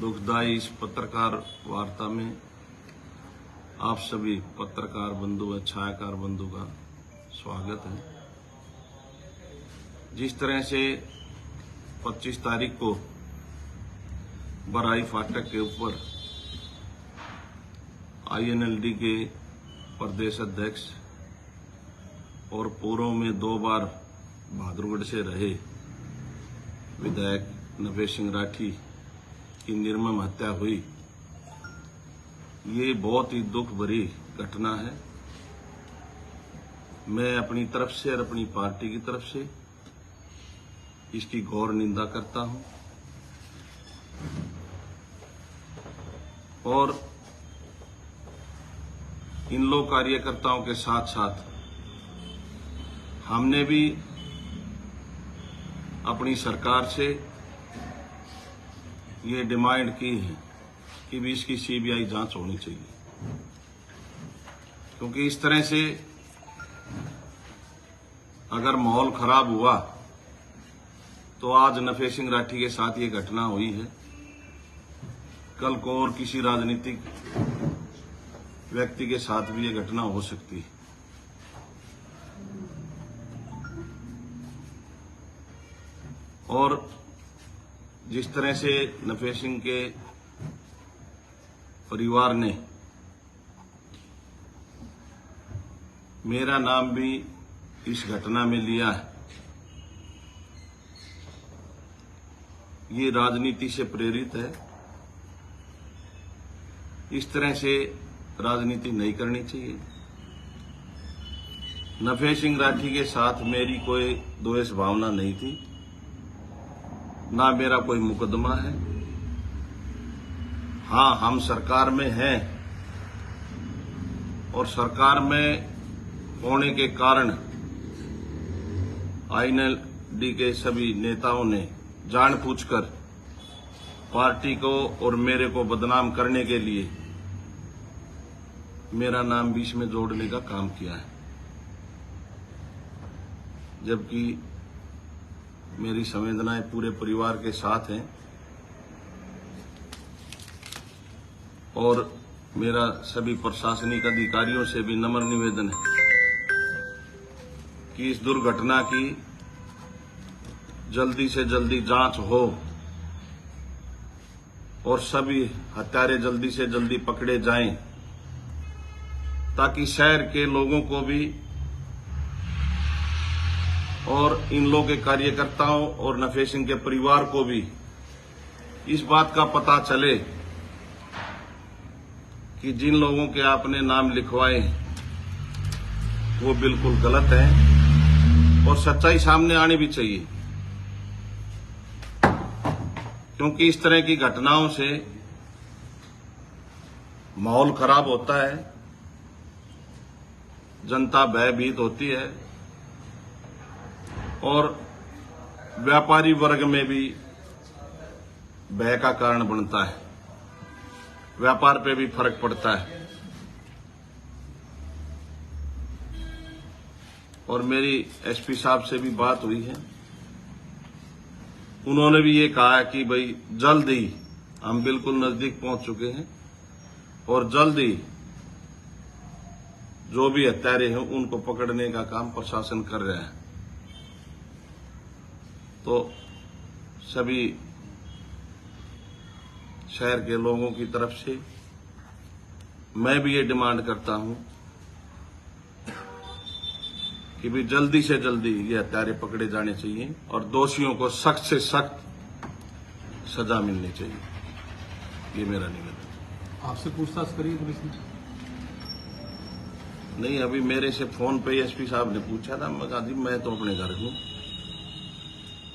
दुखदायी इस पत्रकार वार्ता में आप सभी पत्रकार बंधु व छायाकार बंधु का स्वागत है। जिस तरह से 25 तारीख को बराई फाटक के ऊपर INLD के प्रदेश अध्यक्ष और पूर्व में 2 बार बहादुरगढ़ से रहे विधायक नफेस सिंह राठी की निर्मम हत्या हुई, ये बहुत ही दुख भरी घटना है। मैं अपनी तरफ से और अपनी पार्टी की तरफ से इसकी घोर निंदा करता हूं और इन लोग कार्यकर्ताओं के साथ साथ हमने भी अपनी सरकार से ये डिमांड की है कि भी इसकी CBI जांच होनी चाहिए, क्योंकि इस तरह से अगर माहौल खराब हुआ तो आज नफेस सिंह राठी के साथ ये घटना हुई है, कल को और किसी राजनीतिक व्यक्ति के साथ भी ये घटना हो सकती है। और जिस तरह से नफेस सिंह के परिवार ने मेरा नाम भी इस घटना में लिया है, ये राजनीति से प्रेरित है। इस तरह से राजनीति नहीं करनी चाहिए। नफेस सिंह राठी के साथ मेरी कोई द्वेष भावना नहीं थी, ना मेरा कोई मुकदमा है। हां, हम सरकार में हैं और सरकार में होने के कारण INLD के सभी नेताओं ने जानबूझकर पार्टी को और मेरे को बदनाम करने के लिए मेरा नाम बीच में जोड़ने का काम किया है, जबकि मेरी संवेदनाएं पूरे परिवार के साथ हैं और मेरा सभी प्रशासनिक अधिकारियों से भी नम्र निवेदन है कि इस दुर्घटना की जल्दी से जल्दी जांच हो और सभी हत्यारे जल्दी से जल्दी पकड़े जाएं, ताकि शहर के लोगों को भी और इन लोगों के कार्यकर्ताओं और नफेस सिंह के परिवार को भी इस बात का पता चले कि जिन लोगों के आपने नाम लिखवाए वो बिल्कुल गलत है और सच्चाई सामने आनी भी चाहिए, क्योंकि इस तरह की घटनाओं से माहौल खराब होता है, जनता भयभीत होती है और व्यापारी वर्ग में भी भय का कारण बनता है, व्यापार पे भी फर्क पड़ता है। और मेरी SP साहब से भी बात हुई है, उन्होंने भी ये कहा है कि भाई जल्द ही, हम बिल्कुल नजदीक पहुंच चुके हैं और जल्द ही जो भी हत्यारे हैं उनको पकड़ने का काम प्रशासन कर रहा है। तो सभी शहर के लोगों की तरफ से मैं भी ये डिमांड करता हूं कि भी जल्दी से जल्दी ये हत्यारे पकड़े जाने चाहिए और दोषियों को सख्त से सख्त सजा मिलनी चाहिए। ये मेरा निवेदन है। आपसे पूछताछ करिए पुलिस ने? नहीं, अभी मेरे से फोन पे SP साहब ने पूछा था, मैं कहा जी मैं तो अपने घर हूं।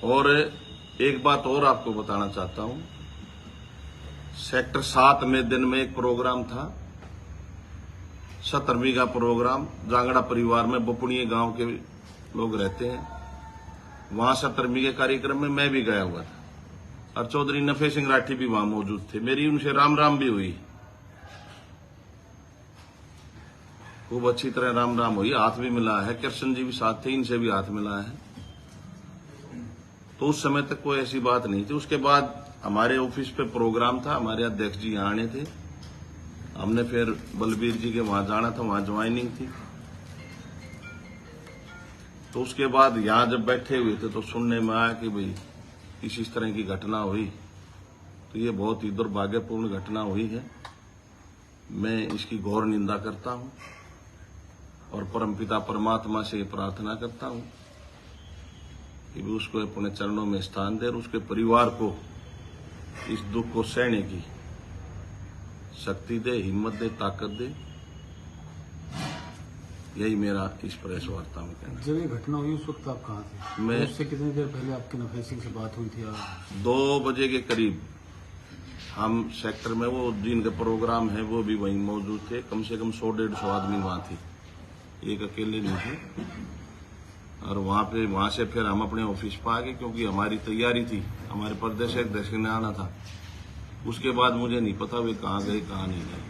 और एक बात और आपको बताना चाहता हूं, सेक्टर 7 में दिन में एक प्रोग्राम था, 17वीं का प्रोग्राम, जांगड़ा परिवार में बुपुणिया गांव के लोग रहते हैं, वहां 17वीं के कार्यक्रम में मैं भी गया हुआ था और चौधरी नफेस सिंह राठी भी वहां मौजूद थे। मेरी उनसे राम भी हुई, खूब अच्छी तरह राम हुई, हाथ भी मिला है। कृष्ण जी भी साथ थे, इनसे भी हाथ मिला है। तो उस समय तक कोई ऐसी बात नहीं थी। उसके बाद हमारे ऑफिस पे प्रोग्राम था, हमारे अध्यक्ष जी यहाँ आने थे, हमने फिर बलबीर जी के वहां जाना था, वहां ज्वाइनिंग थी। तो उसके बाद यहाँ जब बैठे हुए थे तो सुनने में आया कि भाई इस तरह की घटना हुई, तो ये बहुत ही दुर्भाग्यपूर्ण घटना हुई है। मैं इसकी घोर निंदा करता हूं और परमपिता परमात्मा से प्रार्थना करता हूं कि भी उसको अपने चरणों में स्थान दे और उसके परिवार को इस दुख को सहने की शक्ति दे, हिम्मत दे, ताकत दे। यही मेरा इस प्रेस वार्ता में कहना। जब ये घटना हुई उस वक्त आप कहाँ थे? मैं उससे कितनी देर पहले आपकी नफे सिंह से बात हुई थी? 2 बजे के करीब हम सेक्टर में, वो दिन का प्रोग्राम है, वो भी वहीं मौजूद थे। कम से कम 100-150 आदमी वहां थे, एक अकेले नहीं थे। और वहां से फिर हम अपने ऑफिस पर आ गए, क्योंकि हमारी तैयारी थी, हमारे प्रदेश अध्यक्ष ने आना था। उसके बाद मुझे नहीं पता वे कहाँ गए कहाँ नहीं गए।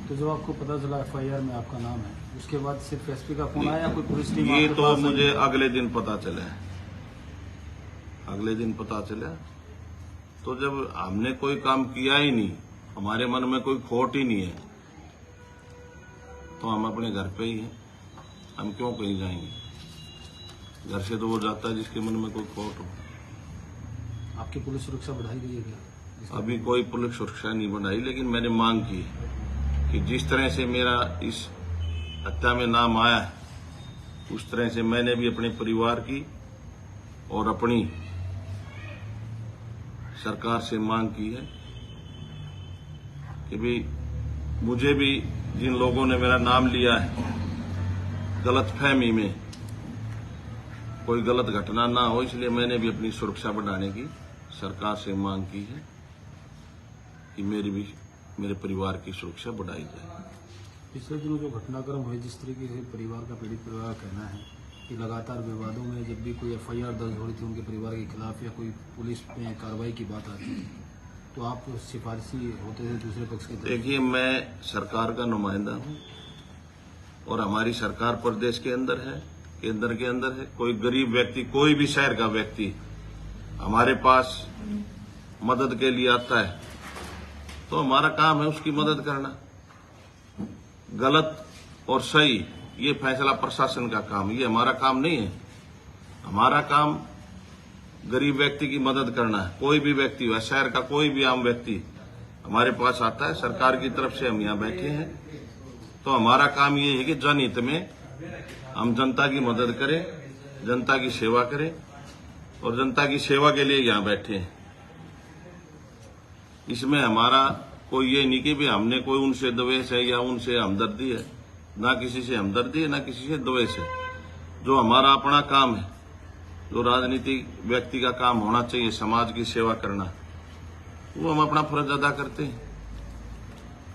तो जब आपको पता चला FIR में आपका नाम है, उसके बाद सिर्फ SP का फोन आया, कोई पुलिस टीम? ये तो मुझे अगले दिन पता चला। अगले दिन पता चला तो जब हमने कोई काम किया ही नहीं, हमारे मन में कोई खोट ही नहीं है, तो हम अपने घर पे ही हैं। हम क्यों कहीं जाएंगे? घर से तो वो जाता है जिसके मन में कोई खोट हो। आपकी पुलिस सुरक्षा बढ़ाई गई है क्या? अभी कोई पुलिस सुरक्षा नहीं बढ़ाई, लेकिन मैंने मांग की कि जिस तरह से मेरा इस हत्या में नाम आया है, उस तरह से मैंने भी अपने परिवार की और अपनी सरकार से मांग की है कि भी मुझे भी जिन लोगों ने मेरा नाम लिया है, गलतफहमी में कोई गलत घटना ना हो, इसलिए मैंने भी अपनी सुरक्षा बढ़ाने की सरकार से मांग की है कि मेरे परिवार की सुरक्षा बढ़ाई जाए। पिछले दिनों जो घटनाक्रम हुए, जिस तरीके से परिवार का, पीड़ित परिवार का कहना है कि लगातार विवादों में जब भी कोई FIR दर्ज हो रही थी उनके परिवार के खिलाफ या कोई पुलिस में कार्रवाई की बात आती थी, तो आप सिफारिशी होते थे दूसरे पक्ष के? देखिए, मैं सरकार का नुमाइंदा हूं और हमारी सरकार प्रदेश के अंदर है, केंद्र के अंदर है। कोई गरीब व्यक्ति, कोई भी शहर का व्यक्ति हमारे पास मदद के लिए आता है तो हमारा काम है उसकी मदद करना। गलत और सही ये फैसला प्रशासन का काम, ये हमारा काम नहीं है। हमारा काम गरीब व्यक्ति की मदद करना है। कोई भी व्यक्ति हो, शहर का कोई भी आम व्यक्ति हमारे पास आता है, सरकार की तरफ से हम यहाँ बैठे हैं, तो हमारा काम ये है कि जनहित में हम जनता की मदद करें, जनता की सेवा करें और जनता की सेवा के लिए यहाँ बैठे हैं। इसमें हमारा कोई ये नहीं कि भी हमने कोई उनसे द्वेष है या उनसे हमदर्दी है। ना किसी से हमदर्दी है, ना किसी से द्वेष है। जो हमारा अपना काम है, जो राजनीतिक व्यक्ति का काम होना चाहिए, समाज की सेवा करना, वो हम अपना फर्ज अदा करते हैं।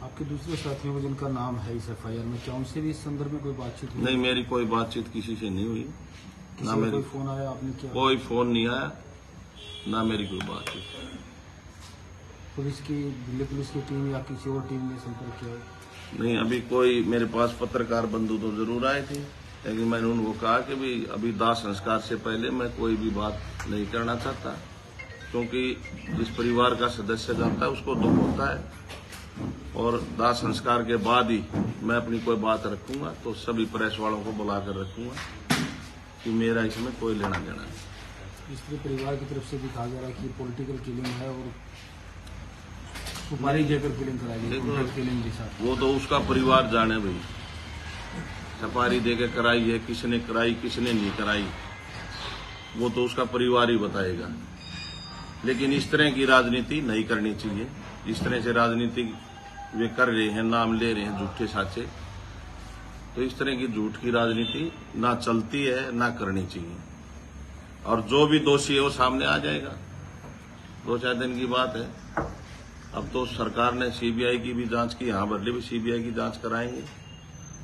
आपके दूसरे साथियों को जिनका नाम है इस FIR में, क्या उनसे भी इस संदर्भ में कोई बातचीत हुई? नहीं, मेरी कोई बातचीत किसी से नहीं हुई। ना मेरी कोई फोन आया? आपने क्या? कोई फोन नहीं आया, ना मेरी कोई बातचीत। पुलिस की, दिल्ली पुलिस की टीम या किसी और टीम ने संपर्क किया? नहीं, अभी कोई मेरे पास पत्रकार बंधु तो जरूर आए थे, लेकिन मैंने उनको कहा कि भी अभी दाह संस्कार से पहले मैं कोई भी बात नहीं करना चाहता, क्योंकि जिस परिवार का सदस्य जाता है उसको दुख होता है और दाह संस्कार के बाद ही मैं अपनी कोई बात रखूंगा। तो सभी प्रेस वालों को बुलाकर रखूंगा कि मेरा इसमें कोई लेना देना नहीं। इसलिए परिवार की तरफ से भी कहा जा रहा है कि पॉलिटिकल किलिंग है और सुपारी देकर किलिंग कराई गई, किलिंग के साथ। वो तो उसका परिवार जाने भाई, सुपारी देकर कराई है, किसने कराई किसने नहीं कराई, वो तो उसका परिवार ही बताएगा। लेकिन इस तरह की राजनीति नहीं करनी चाहिए। इस तरह से राजनीति वे कर रहे हैं, नाम ले रहे हैं झूठे साचे, तो इस तरह की झूठ की राजनीति ना चलती है, ना करनी चाहिए। और जो भी दोषी है वो सामने आ जाएगा, 2-4 दिन की बात है। अब तो सरकार ने CBI की भी जांच की, यहाँ बदले भी CBI की जांच कराएंगे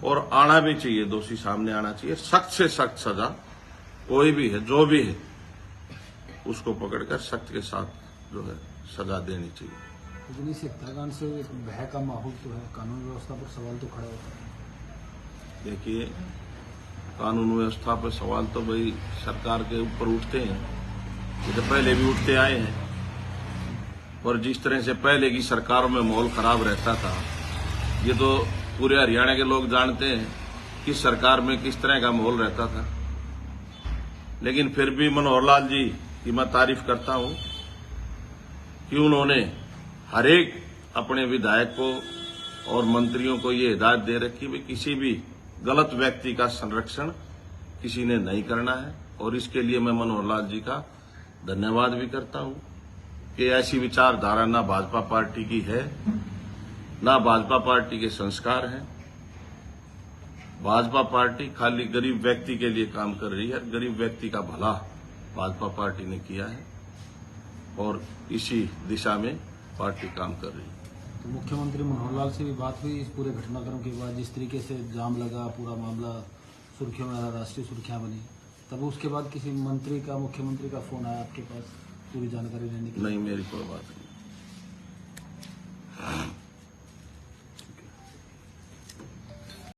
और आना भी चाहिए, दोषी सामने आना चाहिए। सख्त से सख्त सजा, कोई भी है, जो भी है, उसको पकड़कर सख्त के साथ जो है सजा देनी चाहिए। लेकिन इस हत्याकांड से भय का माहौल तो है, कानून व्यवस्था पर सवाल तो खड़ा होता है। देखिए, कानून व्यवस्था पर सवाल तो भाई सरकार के ऊपर उठते हैं, ये तो पहले भी उठते आए हैं। और जिस तरह से पहले की सरकारों में माहौल खराब रहता था, ये तो पूरे हरियाणा के लोग जानते हैं कि सरकार में किस तरह का माहौल रहता था। लेकिन फिर भी मनोहर लाल जी की मैं तारीफ करता हूं कि उन्होंने हर एक अपने विधायक को और मंत्रियों को ये हिदायत दे रखी है किसी भी गलत व्यक्ति का संरक्षण किसी ने नहीं करना है। और इसके लिए मैं मनोहर लाल जी का धन्यवाद भी करता हूं कि ऐसी विचारधारा ना भाजपा पार्टी की है, ना भाजपा पार्टी के संस्कार हैं। भाजपा पार्टी खाली गरीब व्यक्ति के लिए काम कर रही है। गरीब व्यक्ति का भला भाजपा पार्टी ने किया है और इसी दिशा में पार्टी काम कर रही है। तो मुख्यमंत्री मनोहर लाल से भी बात हुई इस पूरे घटनाक्रम के बाद, जिस तरीके से जाम लगा, पूरा मामला सुर्खियों में, राष्ट्रीय सुर्खियां बनी, तब उसके बाद किसी मंत्री का, मुख्यमंत्री का फोन आया आपके पास पूरी जानकारी लेने के लिए? नहीं, मेरी कोई बात नहीं।